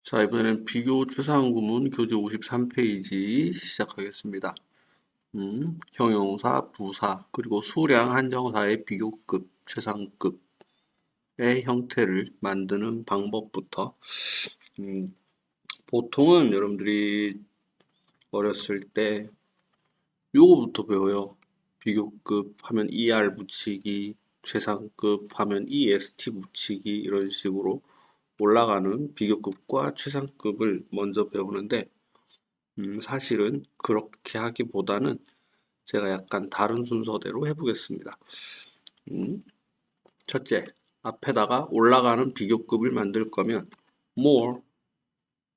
자, 이번에는 비교 최상한 구문 교재 53페이지 시작하겠습니다. 형용사, 부사, 그리고 수량 한정사의 비교급, 최상급의 형태를 만드는 방법부터 보통은 여러분들이 어렸을 때 요거부터 배워요. 비교급 하면 ER 붙이기, 최상급 하면 EST 붙이기 이런 식으로 올라가는 비교급과 최상급을 먼저 배우는데 사실은 그렇게 하기보다는 제가 약간 다른 순서대로 해보겠습니다. 첫째, 앞에다가 올라가는 비교급을 만들 거면 more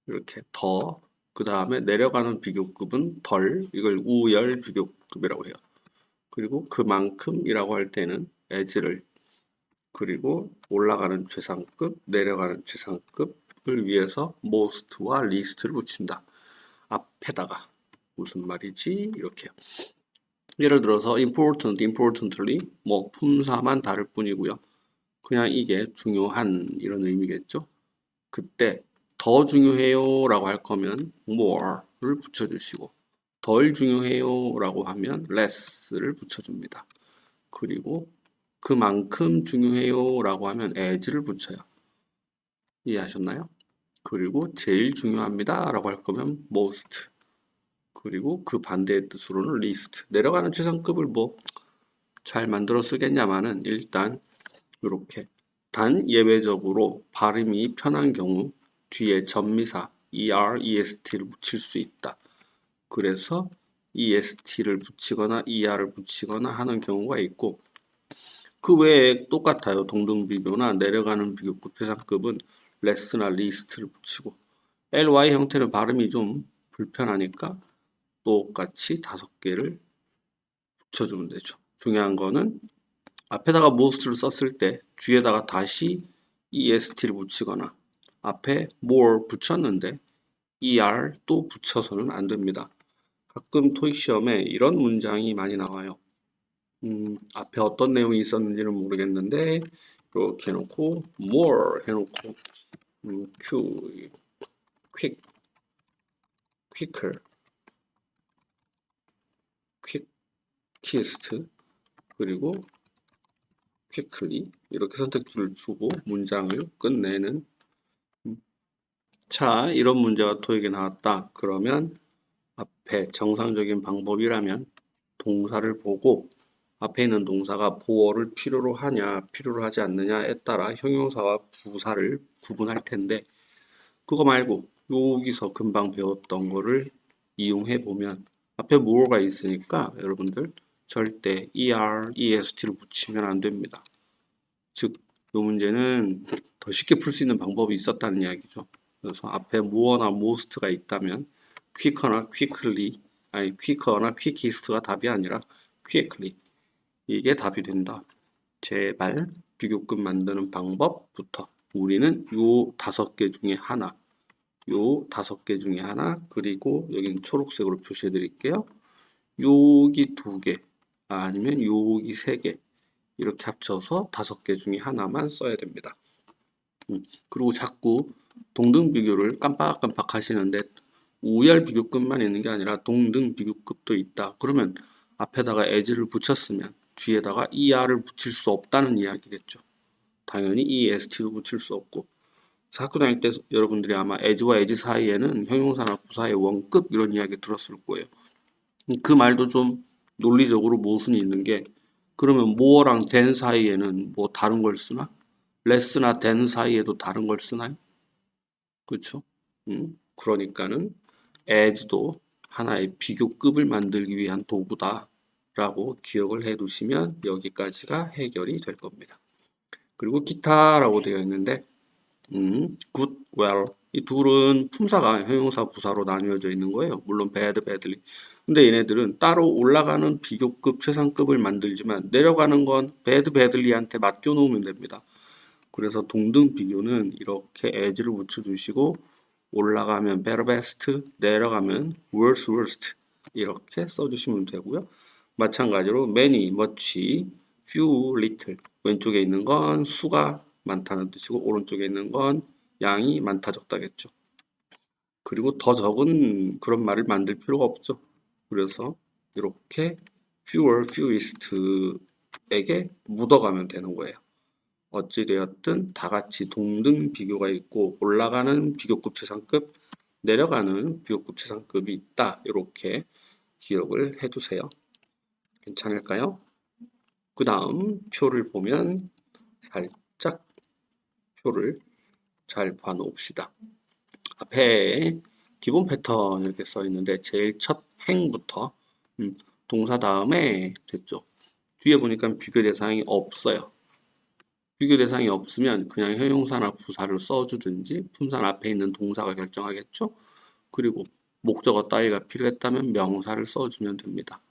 이렇게 더, 그 다음에 내려가는 비교급은 덜, 이걸 우열 비교급이라고 해요. 그리고 그만큼이라고 할 때는 as를, 그리고 올라가는 최상급, 내려가는 최상급을 위해서 most와 least를 붙인다. 앞에다가 무슨 말이지? 이렇게 예를 들어서 important, importantly 뭐 품사만 다를 뿐이고요. 그냥 이게 중요한 이런 의미겠죠. 그때 더 중요해요 라고 할 거면 more를 붙여주시고 덜 중요해요 라고 하면 less를 붙여줍니다. 그리고 그만큼 중요해요 라고 하면 as를 붙여요. 이해하셨나요? 그리고 제일 중요합니다 라고 할 거면 most, 그리고 그 반대의 뜻으로는 least. 내려가는 최상급을 뭐 잘 만들어 쓰겠냐마는 일단 이렇게 단 예외적으로 발음이 편한 경우 뒤에 전미사 er, est를 붙일 수 있다. 그래서 est를 붙이거나 er을 붙이거나 하는 경우가 있고, 그 외에 똑같아요. 동등비교나 내려가는 비교급 최상급은 less나 least를 붙이고, ly 형태는 발음이 좀 불편하니까 똑같이 5개를 붙여주면 되죠. 중요한 거는 앞에다가 most를 썼을 때 뒤에다가 다시 est를 붙이거나 앞에 more 붙였는데 er 또 붙여서는 안 됩니다. 가끔 토익 시험에 이런 문장이 많이 나와요. 앞에 어떤 내용이 있었는지는 모르겠는데 이렇게 해놓고 more 해놓고 quick, quicker, quickest 그리고 quickly 이렇게 선택지를 주고 문장을 끝내는. 자, 이런 문제가 토익에 나왔다. 그러면 앞에 정상적인 방법이라면 동사를 보고 앞에 있는 동사가 보어를 필요로 하냐, 필요로 하지 않느냐에 따라 형용사와 부사를 구분할 텐데, 그거 말고 여기서 금방 배웠던 거를 이용해 보면 앞에 more가 있으니까 여러분들 절대 er, est를 붙이면 안 됩니다. 즉, 이 문제는 더 쉽게 풀 수 있는 방법이 있었다는 이야기죠. 그래서 앞에 more나 most가 있다면 quicker나 quickly, 아니 quicker나 quickest가 답이 아니라 quickly, 이게 답이 된다. 제발 비교급 만드는 방법부터 우리는 요 5개 중에 하나, 요 5개 중에 하나, 그리고 여기는 초록색으로 표시해 드릴게요. 여기 2개, 아니면 여기 3개, 이렇게 합쳐서 5개 중에 하나만 써야 됩니다. 그리고 자꾸 동등 비교를 깜빡깜빡 하시는데 우열 비교급만 있는 게 아니라 동등 비교급도 있다. 그러면 앞에다가 as를 붙였으면 뒤에다가 er를 붙일 수 없다는 이야기겠죠. 당연히 est도 붙일 수 없고, 학교 다닐 때 여러분들이 아마 as와 as 사이에는 형용사나 부사의 원급 이런 이야기 들었을 거예요. 그 말도 좀 논리적으로 모순이 있는 게, 그러면 more랑 than 사이에는 뭐 다른 걸 쓰나? less나 than 사이에도 다른 걸 쓰나요? 그렇죠? 그러니까는 as도 하나의 비교급을 만들기 위한 도구다라고 기억을 해 두시면 여기까지가 해결이 될 겁니다. 그리고 기타라고 되어 있는데 good, well 이 둘은 품사가 형용사, 부사로 나뉘어져 있는 거예요. 물론 bad, badly. 근데 얘네들은 따로 올라가는 비교급, 최상급을 만들지만 내려가는 건 bad, badly한테 맡겨 놓으면 됩니다. 그래서 동등 비교는 이렇게 as를 붙여주시고 올라가면 better, best, 내려가면 worse, worst 이렇게 써주시면 되고요. 마찬가지로 many, much, few, little 왼쪽에 있는 건 수가 많다는 뜻이고 오른쪽에 있는 건 양이 많다 적다겠죠. 그리고 더 적은 그런 말을 만들 필요가 없죠. 그래서 이렇게 fewer, fewest에게 묻어가면 되는 거예요. 어찌되었든 다 같이 동등 비교가 있고 올라가는 비교급 최상급, 내려가는 비교급 최상급이 있다. 이렇게 기억을 해두세요. 괜찮을까요? 그 다음 표를 보면 살짝 표를 잘 봐놓읍시다. 앞에 기본 패턴 이렇게 써 있는데 제일 첫 행부터 동사 다음에 됐죠. 뒤에 보니까 비교 대상이 없어요. 비교 대상이 없으면 그냥 형용사나 부사를 써주든지 품사 앞에 있는 동사가 결정하겠죠. 그리고 목적어 따위가 필요했다면 명사를 써주면 됩니다.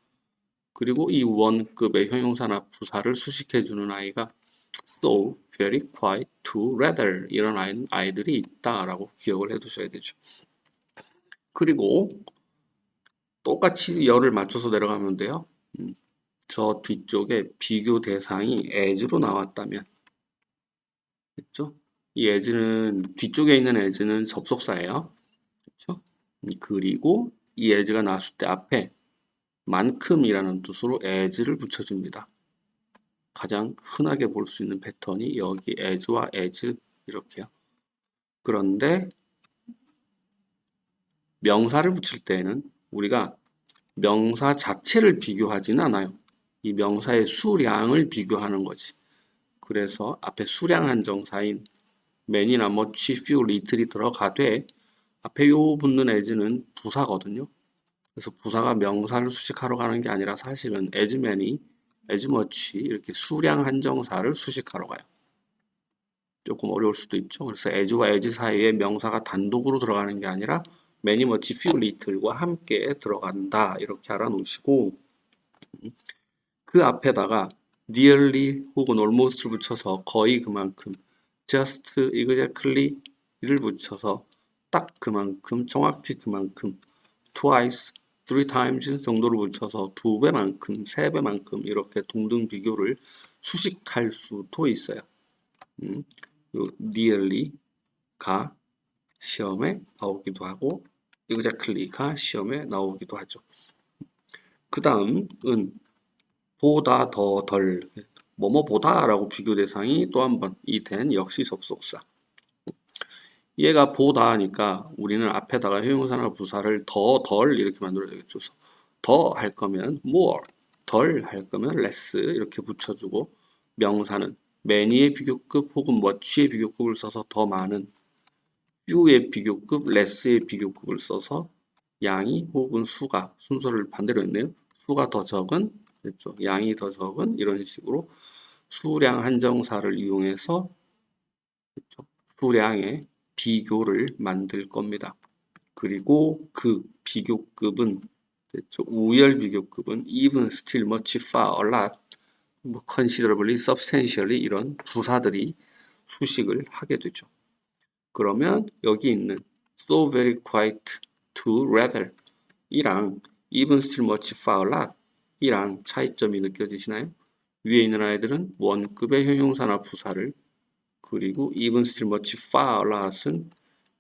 그리고 이 원급의 형용사나 부사를 수식해주는 아이가 so, very, quite, to, rather 이런 아이들이 있다라고 기억을 해두셔야 되죠. 그리고 똑같이 열을 맞춰서 내려가면 돼요. 저 뒤쪽에 비교 대상이 as로 나왔다면, 그렇죠? 이 as는 뒤쪽에 있는 as는 접속사예요. 그렇죠? 그리고 이 as가 나왔을 때 앞에 만큼이라는 뜻으로 as를 붙여줍니다. 가장 흔하게 볼 수 있는 패턴이 여기 as와 as 이렇게요. 그런데 명사를 붙일 때에는 우리가 명사 자체를 비교하지는 않아요. 이 명사의 수량을 비교하는 거지. 그래서 앞에 수량 한정사인 man이나 much, few, little이 들어가되 앞에 요 붙는 as는 부사거든요. 그래서 부사가 명사를 수식하러 가는 게 아니라 사실은 as many, as much 이렇게 수량 한정사를 수식하러 가요. 조금 어려울 수도 있죠. 그래서 as와 as 사이에 명사가 단독으로 들어가는 게 아니라 many, much, few, little과 함께 들어간다. 이렇게 알아놓으시고 그 앞에다가 nearly 혹은 almost를 붙여서 거의 그만큼 just, exactly를 붙여서 딱 그만큼, 정확히 그만큼 twice, three times 정도를 붙여서 2배만큼, 3배만큼 이렇게 동등 비교를 수식할 수도 있어요. 요 nearly가 시험에 나오기도 하고 exactly가 시험에 나오기도 하죠. 그 다음은 보다 더 덜 뭐뭐보다 라고 비교 대상이 또 한 번 이 된 역시 접속사. 얘가 보다 하니까 우리는 앞에다가 형용사나 부사를 더 덜 이렇게 만들어야 되겠죠. 더 할 거면 more, 덜 할 거면 less 이렇게 붙여주고 명사는 many의 비교급 혹은 much의 비교급을 써서 더 많은, few의 비교급, less의 비교급을 써서 양이 혹은 수가, 순서를 반대로 했네요. 수가 더 적은, 됐죠. 양이 더 적은 이런 식으로 수량 한정사를 이용해서, 그렇죠? 수량의 비교를 만들 겁니다. 그리고 그 비교급은, 됐죠? 우열 비교급은 even, still, much, far, a lot, 뭐 considerably, substantially 이런 부사들이 수식을 하게 되죠. 그러면 여기 있는 so, very, quite, to, rather 이랑 even, still, much, far, a lot 이랑 차이점이 느껴지시나요? 위에 있는 아이들은 원급의 형용사나 부사를, 그리고 even, still, much, far, a lot은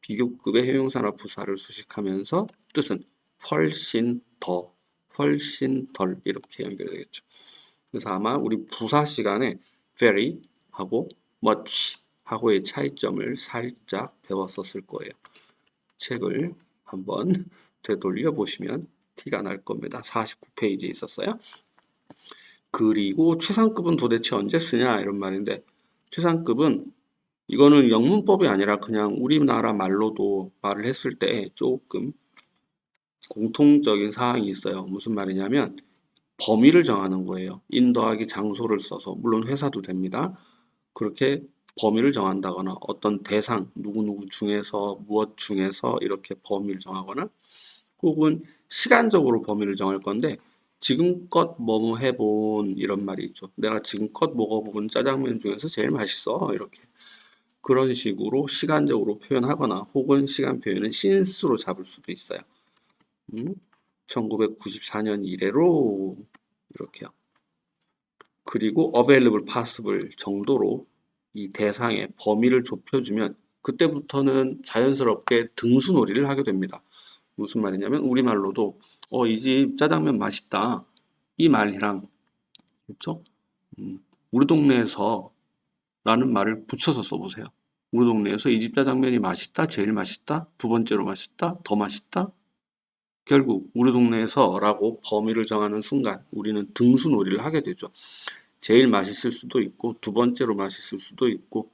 비교급의 형용사나 부사를 수식하면서 뜻은 훨씬 더, 훨씬 덜 이렇게 연결되겠죠. 그래서 아마 우리 부사 시간에 very 하고 much 하고의 차이점을 살짝 배웠었을 거예요. 책을 한번 되돌려 보시면 티가 날 겁니다. 49페이지에 있었어요. 그리고 최상급은 도대체 언제 쓰냐 이런 말인데, 최상급은 이거는 영문법이 아니라 그냥 우리나라 말로도 말을 했을 때 조금 공통적인 사항이 있어요. 무슨 말이냐면 범위를 정하는 거예요. 인 더하기 장소를 써서, 물론 회사도 됩니다. 그렇게 범위를 정한다거나 어떤 대상, 누구누구 중에서, 무엇 중에서 이렇게 범위를 정하거나, 혹은 시간적으로 범위를 정할 건데 지금껏 뭐뭐 해본 이런 말이 있죠. 내가 지금껏 먹어본 짜장면 중에서 제일 맛있어. 이렇게. 그런 식으로 시간적으로 표현하거나 혹은 시간 표현은 since로 잡을 수도 있어요. 1994년 이래로 이렇게요. 그리고 available, possible 정도로 이 대상의 범위를 좁혀주면 그때부터는 자연스럽게 등수놀이를 하게 됩니다. 무슨 말이냐면 우리말로도 이 집 짜장면 맛있다 이 말이랑 그렇죠? 우리 동네에서 라는 말을 붙여서 써보세요. 우리 동네에서 이 집 짜장면이 맛있다, 제일 맛있다, 두 번째로 맛있다, 더 맛있다. 결국 우리 동네에서 라고 범위를 정하는 순간 우리는 등수놀이를 하게 되죠. 제일 맛있을 수도 있고 두 번째로 맛있을 수도 있고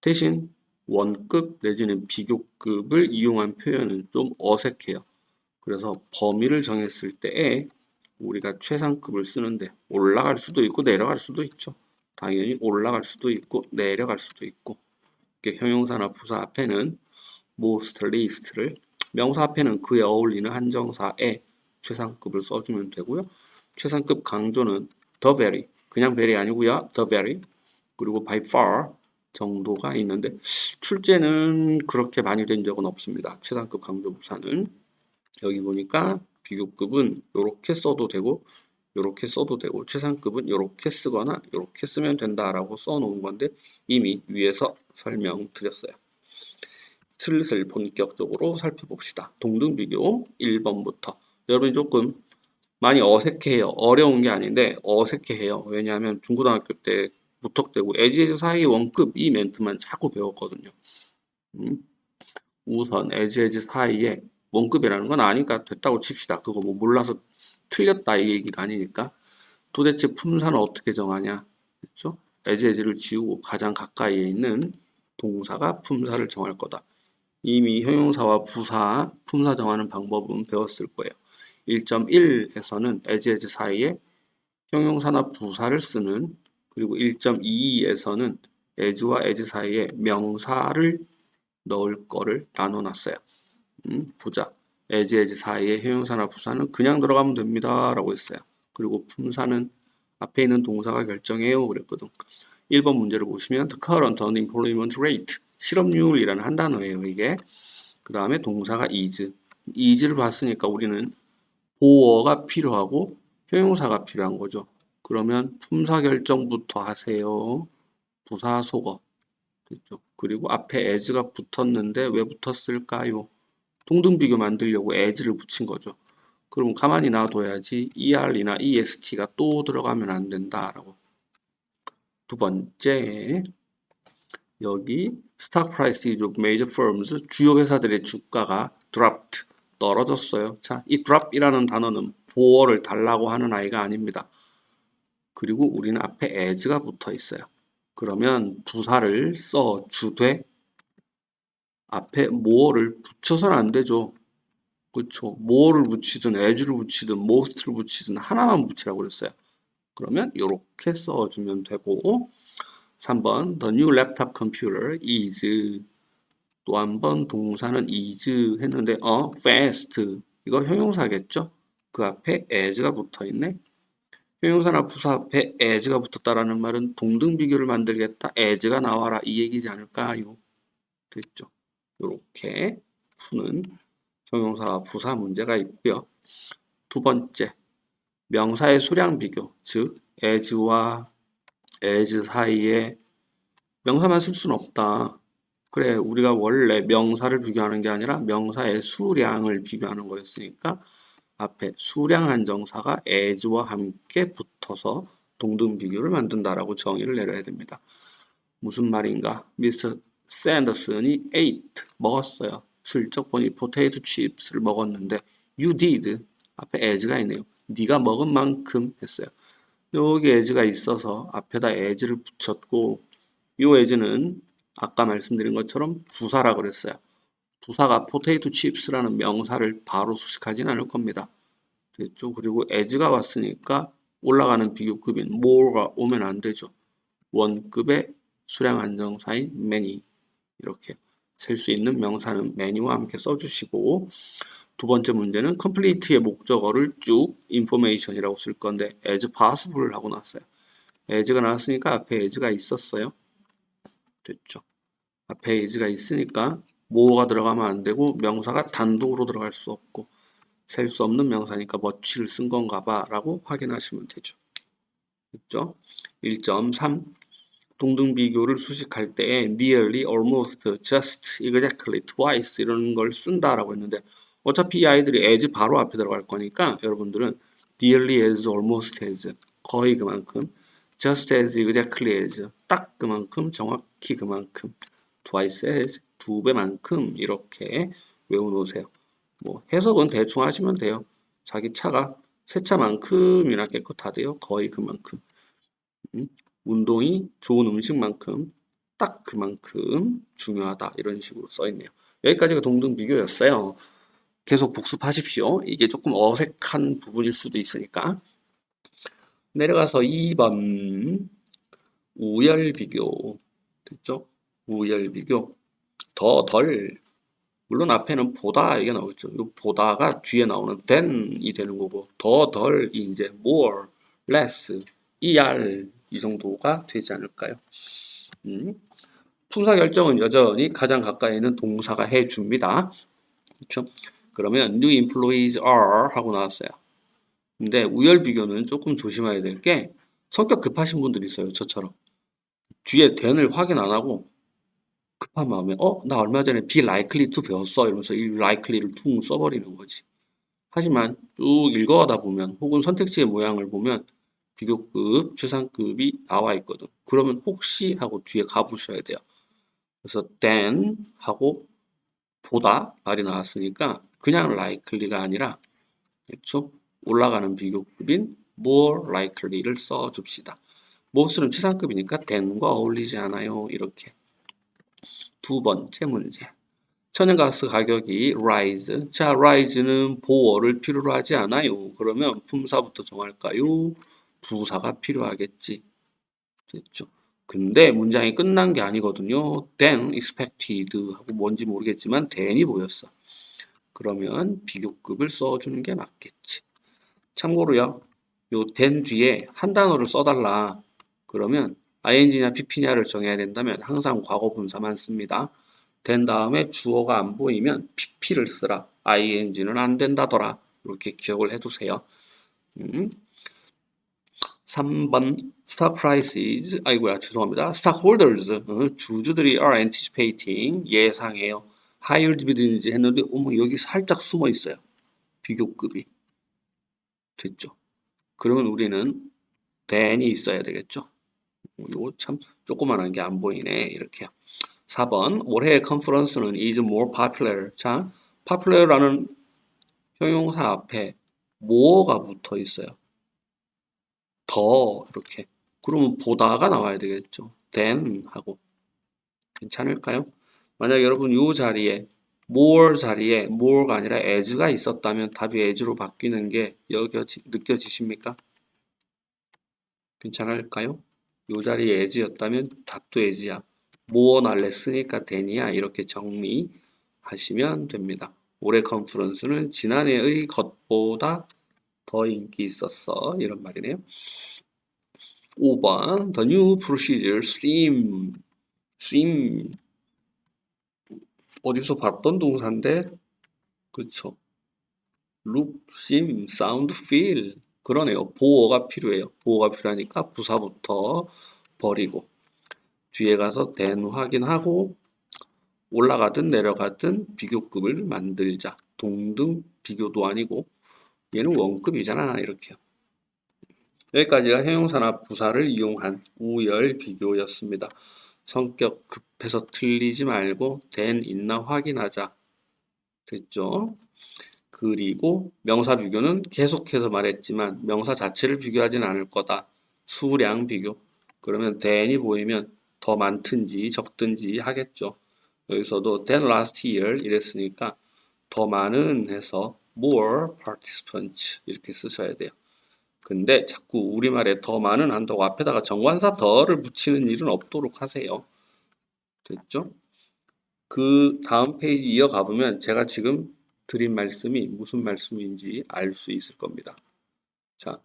대신 원급 내지는 비교급을 이용한 표현은 좀 어색해요. 그래서 범위를 정했을 때에 우리가 최상급을 쓰는데 올라갈 수도 있고 내려갈 수도 있죠. 당연히 올라갈 수도 있고 내려갈 수도 있고 형용사나 부사 앞에는 most, least를 명사 앞에는 그에 어울리는 한정사에 최상급을 써주면 되고요. 최상급 강조는 the very, 그냥 very 아니고요. the very, 그리고 by far 정도가 있는데 출제는 그렇게 많이 된 적은 없습니다. 최상급 강조 부사는 여기 보니까 비교급은 이렇게 써도 되고 이렇게 써도 되고 최상급은 이렇게 쓰거나 이렇게 쓰면 된다라고 써놓은 건데 이미 위에서 설명드렸어요. 슬슬 본격적으로 살펴봅시다. 동등비교 1번부터. 여러분이 조금 많이 어색해요. 어려운 게 아닌데 어색해해요. 왜냐하면 중고등학교 때 무턱대고 에지에즈 사이 원급 이 멘트만 자꾸 배웠거든요. 우선 에지에즈 사이에 원급이라는 건 아니까 됐다고 칩시다. 그거 뭐 몰라서 틀렸다 이 얘기가 아니니까. 도대체 품사는 어떻게 정하냐? 그렇죠? 에지에즈를 지우고 가장 가까이에 있는 동사가 품사를 정할 거다. 이미 형용사와 부사, 품사 정하는 방법은 배웠을 거예요. 1.1에서는 as 사이에 형용사나 부사를 쓰는 그리고 1.22에서는 as와 as 사이에 명사를 넣을 거를 나눠놨어요. 보자. as 사이에 형용사나 부사는 그냥 들어가면 됩니다. 라고 했어요. 그리고 품사는 앞에 있는 동사가 결정해요. 그랬거든. 1번 문제를 보시면 the current unemployment rate 실업률이라는 한 단어예요. 이게. 그 다음에 동사가 is를 봤으니까 우리는 보어가 필요하고 형용사가 필요한 거죠. 그러면 품사 결정부터 하세요. 부사 속어. 됐죠? 그리고 앞에 as가 붙었는데 왜 붙었을까요? 동등비교 만들려고 as를 붙인 거죠. 그럼 가만히 놔둬야지 er이나 est가 또 들어가면 안 된다라고. 두 번째, 여기 stock prices of major firms, 주요 회사들의 주가가 dropped, 떨어졌어요. 자, 이 drop이라는 단어는 보어를 달라고 하는 아이가 아닙니다. 그리고 우리는 앞에 as가 붙어 있어요. 그러면 부사를 써주되 앞에 more를 붙여서는 안 되죠. 그렇죠. more를 붙이든 as를 붙이든 most를 붙이든 하나만 붙이라고 그랬어요. 그러면 이렇게 써주면 되고 3번 The new laptop computer is 또 한 번 동사는 is 했는데 fast 이거 형용사겠죠? 그 앞에 as가 붙어있네. 형용사나 부사 앞에 as가 붙었다라는 말은 동등비교를 만들겠다. as가 나와라 이 얘기지 않을까요? 됐죠? 이렇게 푸는 형용사와 부사 문제가 있고요. 두 번째, 명사의 수량 비교, 즉 as와 as 사이에 명사만 쓸 수는 없다. 그래, 우리가 원래 명사를 비교하는 게 아니라 명사의 수량을 비교하는 거였으니까 앞에 수량 한정사가 as와 함께 붙어서 동등 비교를 만든다라고 정의를 내려야 됩니다. 무슨 말인가? 미스터 샌더슨이 ate 먹었어요. 슬쩍 보니 포테이토 칩스를 먹었는데 you did 앞에 as가 있네요. 네가 먹은 만큼 했어요. 여기 as가 있어서 앞에다 as를 붙였고 이 as는 아까 말씀드린 것처럼 부사라 그랬어요. 부사가 포테이토 칩스라는 명사를 바로 수식하진 않을 겁니다. 됐죠? 그리고 as가 왔으니까 올라가는 비교급인 more가 오면 안 되죠. 원급의 수량 한정사인 many 이렇게 셀 수 있는 명사는 many와 함께 써주시고 두 번째 문제는 complete의 목적어를 쭉 information이라고 쓸 건데 as possible을 하고 나왔어요. as가 나왔으니까 앞에 as가 있었어요. 됐죠? 앞에 as가 있으니까 more가 들어가면 안 되고 명사가 단독으로 들어갈 수 없고 셀 수 없는 명사니까 much를 쓴 건가 봐 라고 확인하시면 되죠. 됐죠? 1.3 동등 비교를 수식할 때 nearly, almost, just, exactly, twice 이런 걸 쓴다라고 했는데 어차피 이 아이들이 as 바로 앞에 들어갈 거니까 여러분들은 nearly as, almost as, 거의 그만큼, just as, exactly as, 딱 그만큼, 정확히 그만큼, twice as, 두 배만큼 이렇게 외워놓으세요. 뭐 해석은 대충 하시면 돼요. 자기 차가 새 차만큼이나 깨끗하대요. 거의 그만큼. 운동이 좋은 음식만큼 딱 그만큼 중요하다. 이런 식으로 써있네요. 여기까지가 동등비교였어요. 계속 복습하십시오. 이게 조금 어색한 부분일 수도 있으니까. 내려가서 2번 우열비교 됐죠? 우열비교 더, 덜 물론 앞에는 보다 이게 나오겠죠. 이 보다가 뒤에 나오는 than이 되는 거고 더, 덜이 이제 more, less, 이 정도가 되지 않을까요? 품사 결정은 여전히 가장 가까이 있는 동사가 해줍니다. 그렇죠? 그러면 new employees are 하고 나왔어요. 근데 우열 비교는 조금 조심해야 될 게 성격 급하신 분들이 있어요. 저처럼. 뒤에 then을 확인 안 하고 급한 마음에 나 얼마 전에 be likely to 배웠어 이러면서 이 likely를 퉁 써버리는 거지. 하지만 쭉 읽어가다 보면 혹은 선택지의 모양을 보면 비교급, 최상급이 나와 있거든. 그러면 혹시 하고 뒤에 가보셔야 돼요. 그래서 than 하고 보다 말이 나왔으니까 그냥 likely가 아니라 그렇죠? 올라가는 비교급인 more likely를 써줍시다. more는 최상급이니까 than과 어울리지 않아요. 이렇게. 두 번째 문제. 천연가스 가격이 rise. 자, rise는 보어를 필요로 하지 않아요. 그러면 품사부터 정할까요? 부사가 필요하겠지. 됐죠? 근데 문장이 끝난 게 아니거든요. then expected 하고 뭔지 모르겠지만 then이 보였어. 그러면 비교급을 써주는 게 맞겠지. 참고로요. 요 then 뒤에 한 단어를 써달라. 그러면 ing냐 pp냐를 정해야 된다면 항상 과거 분사만 씁니다. 된 다음에 주어가 안 보이면 pp를 쓰라. ing는 안 된다더라. 이렇게 기억을 해두세요. 3번 stock prices 아이고야 죄송합니다. stockholders 주주들이 are anticipating 예상해요. higher dividends 했는데 어머 여기 살짝 숨어 있어요. 비교급이 됐죠. 그러면 우리는 then이 있어야 되겠죠. 이거 참 조그만한 게 안 보이네 이렇게요. 4번 올해의 컨퍼런스는 is more popular. 자, popular라는 형용사 앞에 more가 붙어 있어요. 더 이렇게. 그러면 보다가 나와야 되겠죠. than 하고. 괜찮을까요? 만약 여러분 이 자리에 more 자리에 more가 아니라 as가 있었다면 답이 as로 바뀌는 게 느껴지십니까? 괜찮을까요? 이 자리에 as였다면 답도 as야. more나 less니까 than이야. 이렇게 정리하시면 됩니다. 올해 컨퍼런스는 지난해의 것보다 더 인기 있었어. 이런 말이네요. 5번 The new procedure seem 어디서 봤던 동사인데 그쵸 look, seem, sound, feel 그러네요. 보어가 필요해요. 보어가 필요하니까 부사부터 버리고 뒤에 가서 then 확인하고 올라가든 내려가든 비교급을 만들자. 동등 비교도 아니고 얘는 원급이잖아. 이렇게요. 여기까지가 형용사나 부사를 이용한 우열 비교였습니다. 성격 급해서 틀리지 말고 then 있나 확인하자. 됐죠? 그리고 명사 비교는 계속해서 말했지만 명사 자체를 비교하진 않을 거다. 수량 비교. 그러면 then이 보이면 더 많든지 적든지 하겠죠. 여기서도 than last year 이랬으니까 더 많은 해서 more participants 이렇게 쓰셔야 돼요. 근데 자꾸 우리말에 더 많은 한다고 앞에다가 정관사 더를 붙이는 일은 없도록 하세요. 됐죠? 그 다음 페이지 이어가 보면 제가 지금 드린 말씀이 무슨 말씀인지 알 수 있을 겁니다. 자,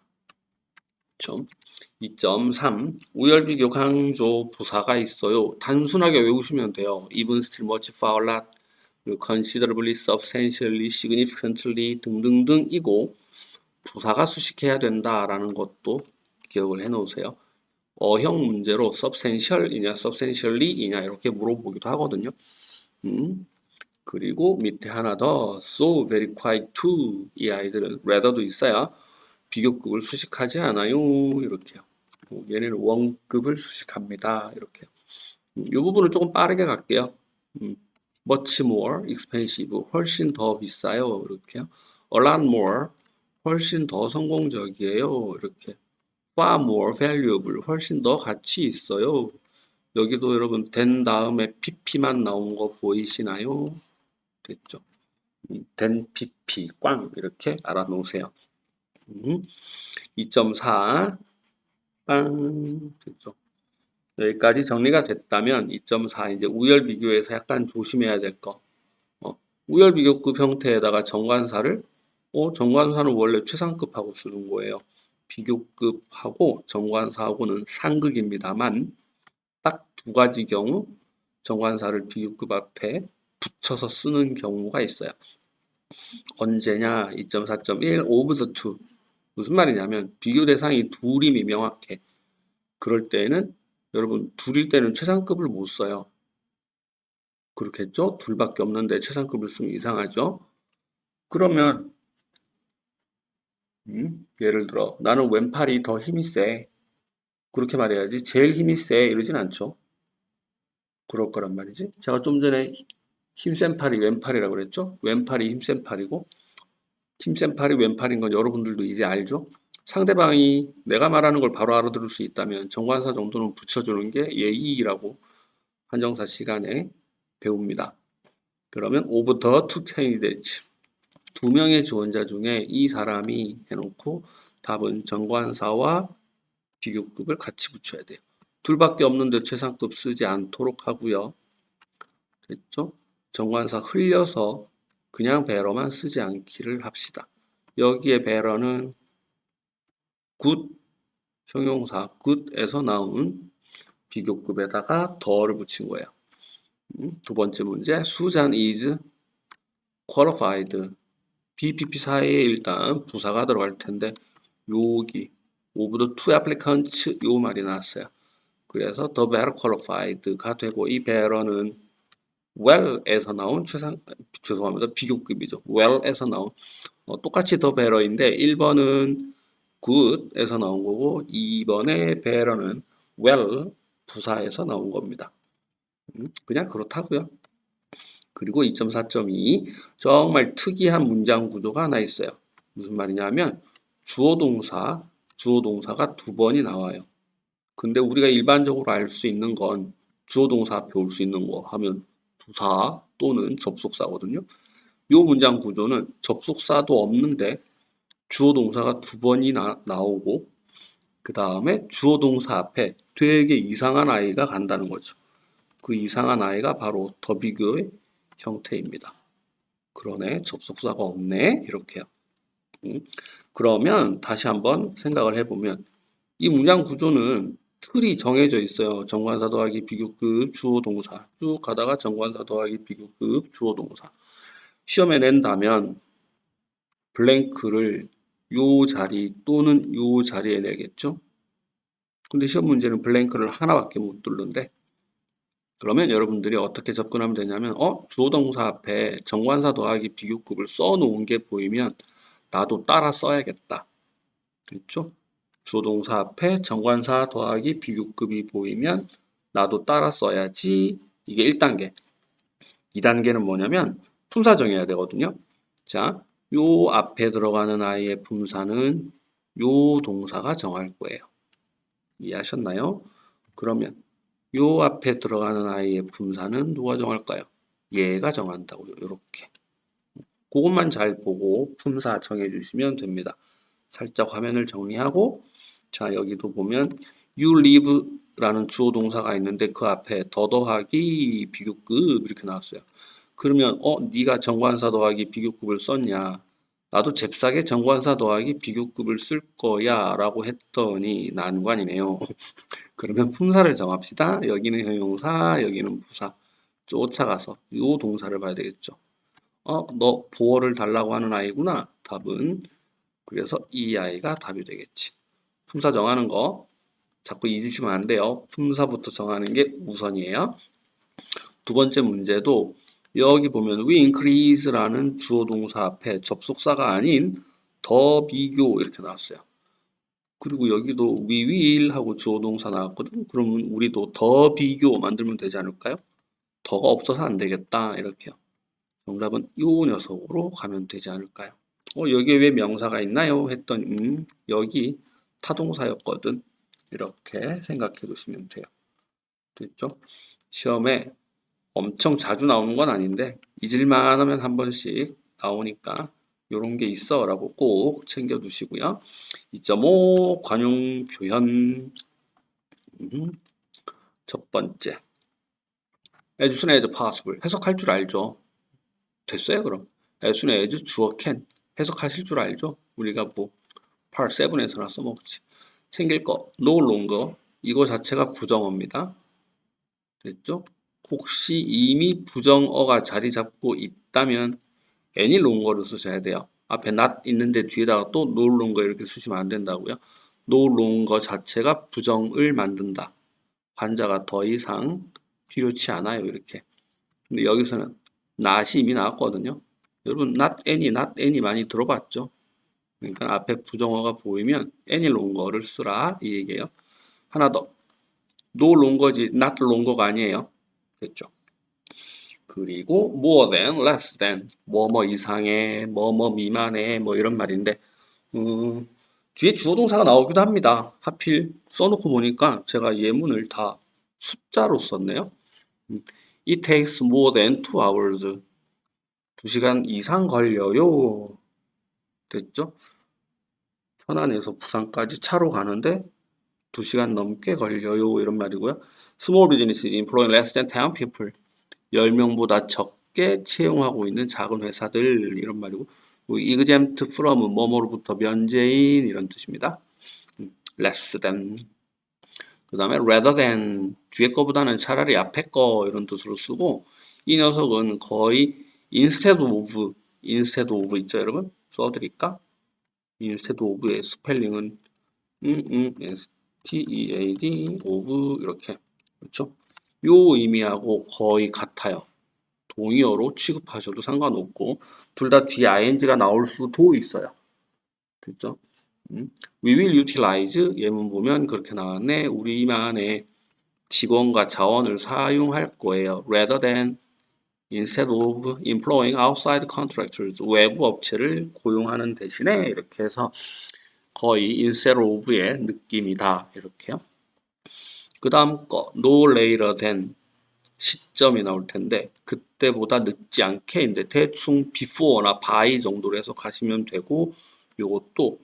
2.3 우열비교 강조 부사가 있어요. 단순하게 외우시면 돼요. even, still, much, far, lot, considerably, substantially, significantly 등등등이고 부사가 수식해야 된다라는 것도 기억을 해 놓으세요. 어형 문제로 substantial이냐 substantially이냐 이렇게 물어보기도 하거든요. 그리고 밑에 하나 더 so very quite too 이 아이들은 rather도 있어야 비교급을 수식하지 않아요. 이렇게요. 얘네는 원급을 수식합니다. 이렇게. 이 부분은 조금 빠르게 갈게요. much more expensive 훨씬 더 비싸요. 이렇게요. a lot more 훨씬 더 성공적이에요. 이렇게. far more valuable 훨씬 더 가치 있어요. 여기도 여러분 된 다음에 pp만 나온 거 보이시나요? 됐죠? 된 pp 꽝 이렇게 알아놓으세요. 2.4 빵 됐죠? 여기까지 정리가 됐다면 2.4 이제 우열 비교에서 약간 조심해야 될 거. 우열 비교급 형태에다가 정관사를 정관사는 원래 최상급하고 쓰는 거예요. 비교급하고 정관사하고는 상극입니다만 딱 두 가지 경우 정관사를 비교급 앞에 붙여서 쓰는 경우가 있어요. 언제냐? 2.4.1 of the two. 무슨 말이냐면 비교 대상이 둘임이 명확해. 그럴 때는 여러분 둘일 때는 최상급을 못 써요. 그렇겠죠? 둘밖에 없는데 최상급을 쓰면 이상하죠? 그러면 예를 들어 나는 왼팔이 더 힘이 세. 그렇게 말해야지. 제일 힘이 세 이러진 않죠. 그럴 거란 말이지. 제가 좀 전에 힘센 팔이 왼팔이라고 그랬죠? 왼팔이 힘센 팔이고 힘센 팔이 왼팔인 건 여러분들도 이제 알죠? 상대방이 내가 말하는 걸 바로 알아들을 수 있다면 정관사 정도는 붙여주는 게 예의라고 한정사 시간에 배웁니다. 그러면 of the two candidates 두 명의 지원자 중에 이 사람이 해놓고 답은 정관사와 비교급을 같이 붙여야 돼요. 둘밖에 없는데 최상급 쓰지 않도록 하고요. 됐죠? 정관사 흘려서 그냥 배러만 쓰지 않기를 합시다. 여기에 배러는 good 형용사 good에서 나온 비교급에다가 더를 붙인 거예요. 두 번째 문제 Susan is qualified BPP 사이에 일단 부사가 들어갈 텐데 여기 of the two applicants 요 말이 나왔어요. 그래서 the better qualified가 되고 이 better는 well에서 나온 죄송합니다. 비교급이죠. well에서 나온 똑같이 the better인데 1번은 good에서 나온 거고 2번의 better는 well 부사에서 나온 겁니다. 그냥 그렇다고요. 그리고 2.4.2 정말 특이한 문장 구조가 하나 있어요. 무슨 말이냐면 주어 동사가 두 번이 나와요. 근데 우리가 일반적으로 알 수 있는 건 주어 동사 앞에 올 수 있는 거 하면 부사 또는 접속사거든요. 이 문장 구조는 접속사도 없는데 주어 동사가 두 번이 나오고 그 다음에 주어 동사 앞에 되게 이상한 아이가 간다는 거죠. 그 이상한 아이가 바로 더 비교의 형태입니다. 그러네, 접속사가 없네, 이렇게요. 그러면 다시 한번 생각을 해보면 이 문장 구조는 틀이 정해져 있어요. 정관사 더하기 비교급 주어 동사 쭉 가다가 정관사 더하기 비교급 주어 동사. 시험에 낸다면 블랭크를 요 자리 또는 요 자리에 내겠죠. 근데 시험 문제는 블랭크를 하나밖에 못 뚫는데 그러면 여러분들이 어떻게 접근하면 되냐면 주어 동사 앞에 정관사 더하기 비교급을 써놓은 게 보이면 나도 따라 써야겠다. 그렇죠? 주어 동사 앞에 정관사 더하기 비교급이 보이면 나도 따라 써야지. 이게 1단계. 2단계는 뭐냐면 품사 정해야 되거든요. 자, 요 앞에 들어가는 아이의 품사는 요 동사가 정할 거예요. 이해하셨나요? 그러면 요 앞에 들어가는 아이의 품사는 누가 정할까요? 얘가 정한다고요. 이렇게. 그것만 잘 보고 품사 정해주시면 됩니다. 살짝 화면을 정리하고 자 여기도 보면 you live라는 주어 동사가 있는데 그 앞에 더하기 비교급 이렇게 나왔어요. 그러면 네가 정관사 더하기 비교급을 썼냐? 나도 잽싸게 정관사 더하기 비교급을 쓸 거야 라고 했더니 난관이네요. 그러면 품사를 정합시다. 여기는 형용사, 여기는 부사. 쫓아가서 이 동사를 봐야 되겠죠. 너 보어를 달라고 하는 아이구나. 답은 그래서 이 아이가 답이 되겠지. 품사 정하는 거 자꾸 잊으시면 안 돼요. 품사부터 정하는 게 우선이에요. 두 번째 문제도 여기 보면 we increase라는 주어 동사 앞에 접속사가 아닌 더 비교 이렇게 나왔어요. 그리고 여기도 we will 하고 주어 동사 나왔거든. 그러면 우리도 더 비교 만들면 되지 않을까요? 더가 없어서 안 되겠다 이렇게요. 정답은 이 녀석으로 가면 되지 않을까요? 여기에 왜 명사가 있나요? 했더니 여기 타동사였거든. 이렇게 생각해 두시면 돼요. 됐죠? 시험에 엄청 자주 나오는 건 아닌데 잊을만 하면 한 번씩 나오니까 요런 게 있어 라고 꼭 챙겨 두시고요. 2.5 관용 표현 첫 번째 as soon as possible 해석할 줄 알죠? 됐어요 그럼? as soon as 주어 can 해석하실 줄 알죠? 우리가 뭐 part 7에서나 써먹지. 챙길 거 no longer 이거 자체가 부정어입니다. 됐죠? 혹시 이미 부정어가 자리 잡고 있다면 any longer를 쓰셔야 돼요. 앞에 not 있는데 뒤에다가 또 no longer 이렇게 쓰시면 안 된다고요. no longer 자체가 부정을 만든다. 관자가 더 이상 필요치 않아요. 이렇게. 근데 여기서는 not이 이미 나왔거든요. 여러분 not any 많이 들어봤죠? 그러니까 앞에 부정어가 보이면 any longer를 쓰라 이 얘기예요. 하나 더. no longer지 not longer가 아니에요. 됐죠? 그리고 more than, less than, 뭐뭐 이상의, 뭐뭐 미만의, 뭐 이런 말인데 뒤에 주어 동사가 나오기도 합니다. 하필 써놓고 보니까 제가 예문을 다 숫자로 썼네요. It takes more than 2 hours. 2시간 이상 걸려요. 됐죠? 천안에서 부산까지 차로 가는데 2시간 넘게 걸려요. 이런 말이고요. Small business employing less than 10 people. 10명보다 적게 채용하고 있는 작은 회사들 이런 말이고 exempt from 뭐뭐로부터 면제인 이런 뜻입니다. less than 그 다음에 rather than 뒤에 거보다는 차라리 앞에 거 이런 뜻으로 쓰고 이 녀석은 거의 instead of 있죠 여러분? 써드릴까? instead of의 스펠링은 stead of 이렇게 그렇죠? 요 의미하고 거의 같아요. 동의어로 취급하셔도 상관없고 둘 다 뒤에 ing가 나올 수도 있어요. 됐죠? We will utilize 예문 보면 그렇게 나왔네. 우리만의 직원과 자원을 사용할 거예요. Rather than instead of employing outside contractors 외부 업체를 고용하는 대신에 이렇게 해서 거의 instead of의 느낌이다. 이렇게요. 그 다음 거 no later than 시점이 나올 텐데 그때보다 늦지 않게인데 대충 before나 by 정도로 해석하시면 되고 요것도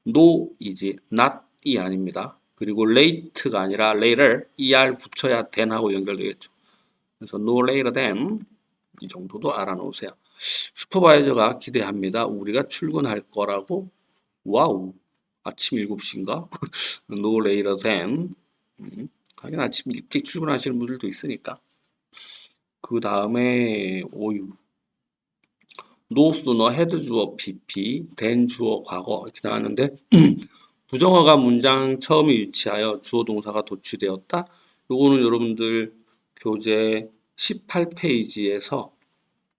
no이지 not이 아닙니다. 그리고 late가 아니라 later er 붙여야 then하고 연결되겠죠. 그래서 no later than 이 정도도 알아놓으세요. 슈퍼바이저가 기대합니다. 우리가 출근할 거라고. 와우. 아침 7시인가? no later than 하긴 아침 일찍 출근하시는 분들도 있으니까. 그 다음에 오유 no sooner had 주어 PP, then 주어 과거 이렇게 나왔는데 부정어가 문장 처음에 위치하여 주어 동사가 도취되었다. 요거는 여러분들 교재 18페이지에서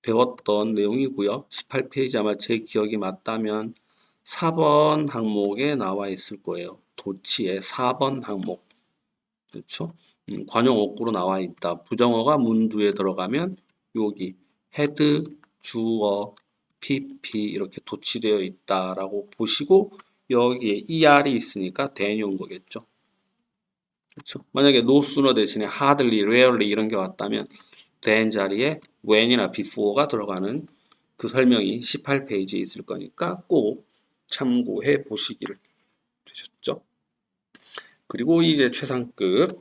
배웠던 내용이고요. 18페이지 아마 제 기억이 맞다면 4번 항목에 나와 있을 거예요. 도치의 4번 항목. 그렇죠? 관용 어구로 나와 있다. 부정어가 문두에 들어가면 여기 had, 주어, pp 이렇게 도치되어 있다라고 보시고 여기에 er이 있으니까 then이 온 거겠죠. 그렇죠? 만약에 no sooner 대신에 hardly, rarely 이런 게 왔다면 then 자리에 when이나 before가 들어가는 그 설명이 18페이지에 있을 거니까 꼭 참고해 보시기를 되셨죠? 그리고 이제 최상급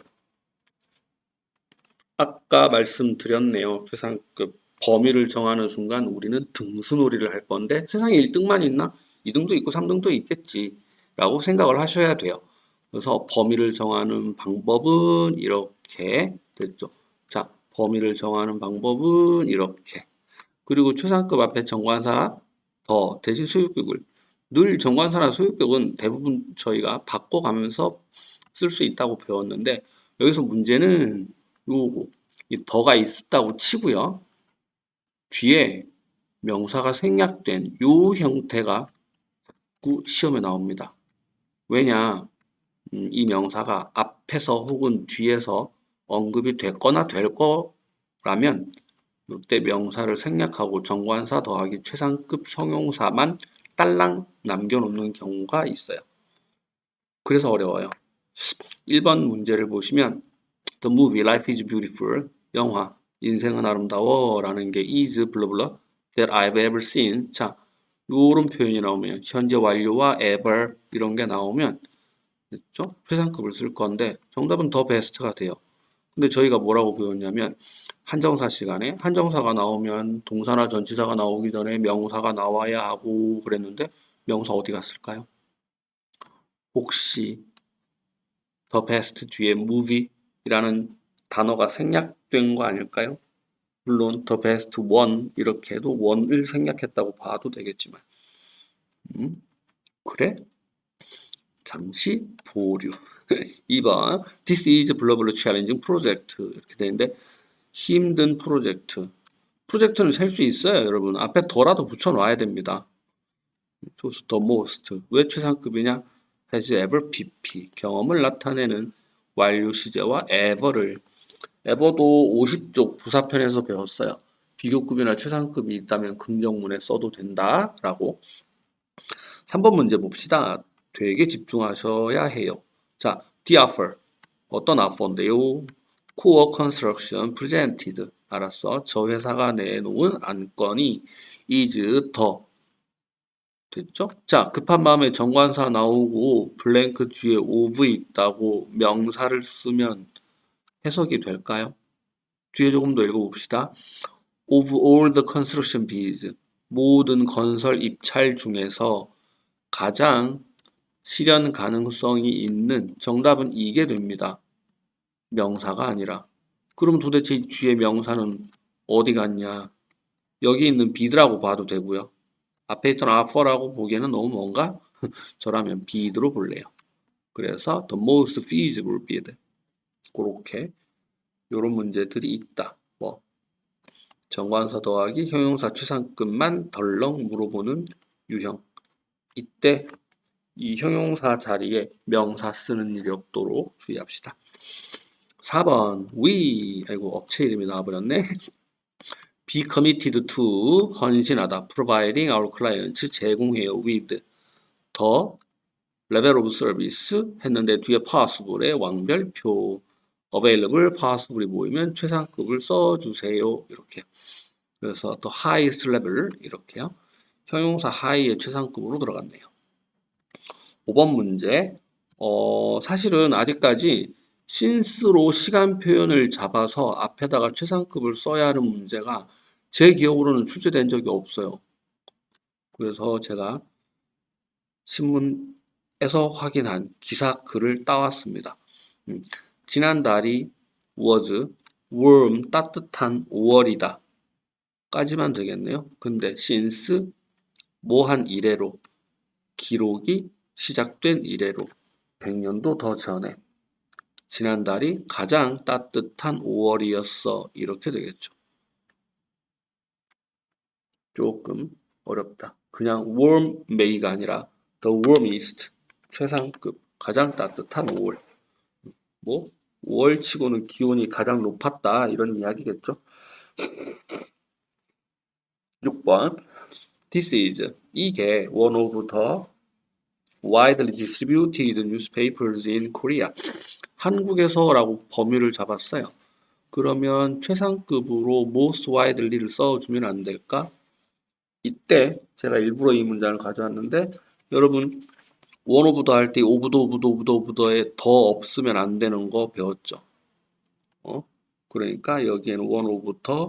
아까 말씀드렸네요. 최상급 범위를 정하는 순간 우리는 등수놀이를 할 건데 세상에 1등만 있나? 2등도 있고 3등도 있겠지 라고 생각을 하셔야 돼요. 그래서 범위를 정하는 방법은 이렇게 됐죠. 자, 범위를 정하는 방법은 이렇게. 그리고 최상급 앞에 정관사 더 대신 소유격을 늘 정관사나 소유격은 대부분 저희가 바꿔가면서 쓸 수 있다고 배웠는데 여기서 문제는 요거 이 더가 있다고 치고요. 뒤에 명사가 생략된 요 형태가 시험에 나옵니다. 왜냐? 이 명사가 앞에서 혹은 뒤에서 언급이 됐거나 될 거라면 이때 명사를 생략하고 정관사 더하기 최상급 형용사만 딸랑 남겨놓는 경우가 있어요. 그래서 어려워요. 1번 문제를 보시면 The movie Life is Beautiful, 영화 인생은 아름다워 라는 게 is 블러블러 that I've ever seen. 자, 요런 표현이 나오면 현재 완료와 ever 이런 게 나오면 그렇죠? 최상급을 쓸 건데 정답은 더 베스트가 돼요. 근데 저희가 뭐라고 배웠냐면 한정사 시간에 한정사가 나오면 동사나 전치사가 나오기 전에 명사가 나와야 하고 그랬는데 명사 어디 갔을까요? 혹시 더 베스트 뒤에 movie라는 단어가 생략된 거 아닐까요? 물론 더 베스트 원 이렇게 해도 원을 생략했다고 봐도 되겠지만 그래? 잠시 보류. 2번 This is 블러블러 challenging project 이렇게 되는데 힘든 프로젝트. 프로젝트는 셀 수 있어요, 여러분. 앞에 더라도 붙여놔야 됩니다. choose the most. 왜 최상급이냐? has ever pp. 경험을 나타내는 완료 시제와 ever를 ever도 50쪽 부사편에서 배웠어요. 비교급이나 최상급이 있다면 긍정문에 써도 된다라고. 3번 문제 봅시다. 되게 집중하셔야 해요. 자, the offer. 어떤 offer인데요? Core Construction Presented. 알았어. 저 회사가 내놓은 안건이 is 더. 됐죠? 자, 급한 마음에 정관사 나오고 블랭크 뒤에 of 있다고 명사를 쓰면 해석이 될까요? 뒤에 조금 더 읽어봅시다. Of all the construction fees. 모든 건설 입찰 중에서 가장 실현 가능성이 있는 정답은 이게 됩니다. 명사가 아니라. 그럼 도대체 이 뒤에 명사는 어디 갔냐? 여기 있는 bid라고 봐도 되고요. 앞에 있던 offer라고 보기에는 너무 뭔가 저라면 bid로 볼래요. 그래서 the most feasible bid. 그렇게 이런 문제들이 있다. 뭐 정관사 더하기 형용사 최상급만 덜렁 물어보는 유형. 이때 이 형용사 자리에 명사 쓰는 일이 없도록 주의합시다. 4번 아이고 업체 이름이 나와버렸네. be committed to 헌신하다 providing our clients 제공해요 with 더 level of service 했는데 뒤에 possible의 왕별표 available possible이 모이면 최상급을 써주세요 이렇게. 그래서 더 highest level 이렇게요. 형용사 high의 최상급으로 들어갔네요. 5번 문제 사실은 아직까지 since로 시간 표현을 잡아서 앞에다가 최상급을 써야 하는 문제가 제 기억으로는 출제된 적이 없어요. 그래서 제가 신문에서 확인한 기사 글을 따왔습니다. 지난달이 was warm 따뜻한 5월이다 까지만 되겠네요. 근데 since 뭐한 이래로 기록이 시작된 이래로 100년도 더 전에 지난달이 가장 따뜻한 5월이었어 이렇게 되겠죠. 조금 어렵다. 그냥 warm May가 아니라 the warmest 최상급 가장 따뜻한 5월. 뭐 5월 치고는 기온이 가장 높았다 이런 이야기겠죠. 6번 This is 이게 one of the widely distributed newspapers in Korea. 한국에서라고 범위를 잡았어요. 그러면 최상급으로 most widely를 써주면 안 될까? 이때 제가 일부러 이 문장을 가져왔는데 여러분 one of the 할 때 of the에 더 없으면 안 되는 거 배웠죠. 그러니까 여기에는 one of the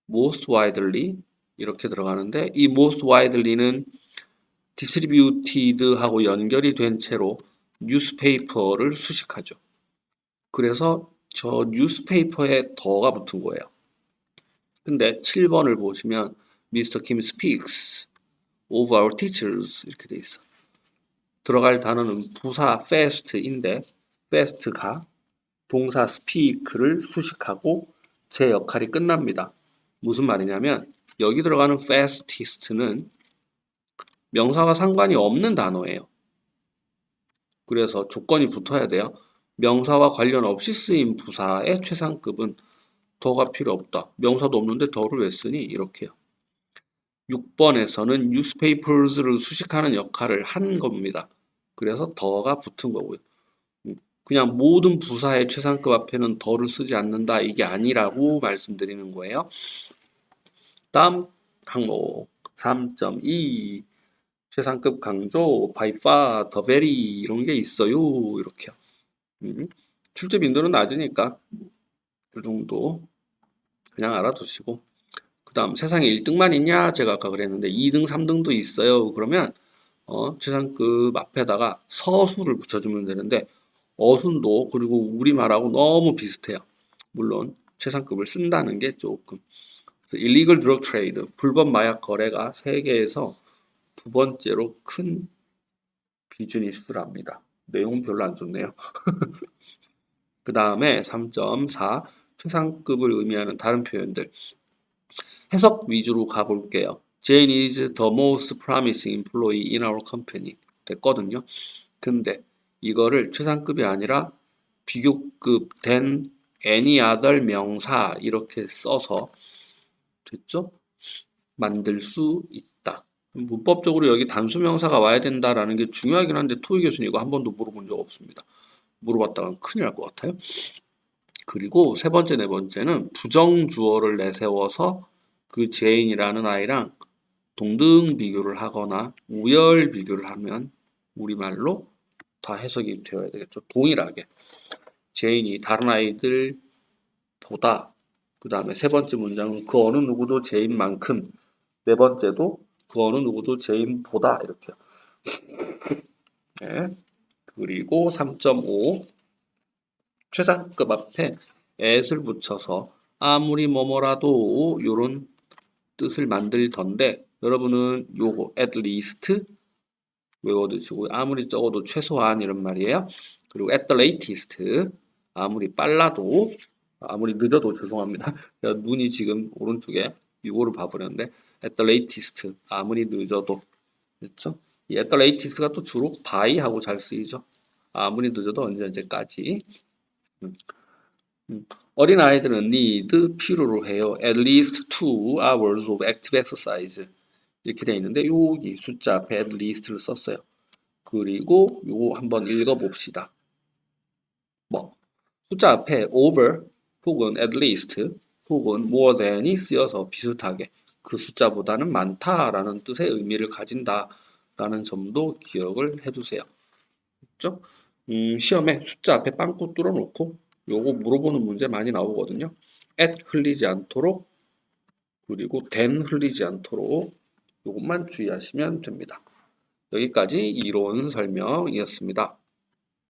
most widely 이렇게 들어가는데 이 most widely는 distributed하고 연결이 된 채로 newspaper를 수식하죠. 그래서 저 newspaper에 더가 붙은 거예요. 근데 7번을 보시면 Mr. Kim speaks of our teachers 이렇게 돼 있어. 들어갈 단어는 부사 fast인데 fast가 동사 speak를 수식하고 제 역할이 끝납니다. 무슨 말이냐면 여기 들어가는 fastest는 명사와 상관이 없는 단어예요. 그래서 조건이 붙어야 돼요. 명사와 관련 없이 쓰인 부사의 최상급은 더가 필요 없다. 명사도 없는데 더를 왜 쓰니? 이렇게요. 6번에서는 newspapers를 수식하는 역할을 한 겁니다. 그래서 더가 붙은 거고요. 그냥 모든 부사의 최상급 앞에는 더를 쓰지 않는다. 이게 아니라고 말씀드리는 거예요. 다음 항목 3.2 최상급 강조, by far, the very 이런 게 있어요. 이렇게요. 출제 빈도는 낮으니까 이 정도 그냥 알아두시고 그 다음 세상에 1등만 있냐? 제가 아까 그랬는데 2등, 3등도 있어요. 그러면 최상급 앞에다가 서술을 붙여주면 되는데 어순도 그리고 우리말하고 너무 비슷해요. 물론 최상급을 쓴다는 게 조금 illegal drug trade, 불법 마약 거래가 세계에서 두 번째로 큰 비즈니스랍니다. 내용은 별로 안 좋네요. 그 다음에 3.4 최상급을 의미하는 다른 표현들 해석 위주로 가볼게요. Jane is the most promising employee in our company 됐거든요. 근데 이거를 최상급이 아니라 비교급 된 any other 명사 이렇게 써서 됐죠? 만들 수 있다. 문법적으로 여기 단수명사가 와야 된다라는 게 중요하긴 한데 토익 교수님 이거 한 번도 물어본 적 없습니다. 물어봤다간 큰일 날 것 같아요. 그리고 세 번째, 네 번째는 부정주어를 내세워서 그 제인이라는 아이랑 동등 비교를 하거나 우열 비교를 하면 우리말로 다 해석이 되어야 되겠죠. 동일하게. 제인이 다른 아이들보다 그 다음에 세 번째 문장은 그 어느 누구도 제인만큼 네 번째도 그 어느 누구도 제인보다 이렇게요. 네. 그리고 3.5 최상급 앞에 at을 붙여서 아무리 뭐뭐라도 요런 뜻을 만들던데 여러분은 요거 at least 외워두시고 아무리 적어도 최소한 이런 말이에요. 그리고 at the latest 아무리 빨라도 아무리 늦어도 죄송합니다. 눈이 지금 오른쪽에 이거를 봐버렸는데 at the latest 아무리 늦어도 그렇죠? 이 at the latest가 또 주로 by하고 잘 쓰이죠. 아무리 늦어도 언제까지 어린 아이들은 need 필요로 해요. at least 2 hours of active exercise 이렇게 되어 있는데 여기 숫자 앞에 at least를 썼어요. 그리고 요거 한번 읽어봅시다. 뭐 숫자 앞에 over 혹은 at least 혹은 more than이 쓰여서 비슷하게 그 숫자보다는 많다라는 뜻의 의미를 가진다라는 점도 기억을 해두세요. 그렇죠? 시험에 숫자 앞에 빵꾸 뚫어놓고 요거 물어보는 문제 많이 나오거든요. at 흘리지 않도록 그리고 than 흘리지 않도록 요것만 주의하시면 됩니다. 여기까지 이론 설명이었습니다.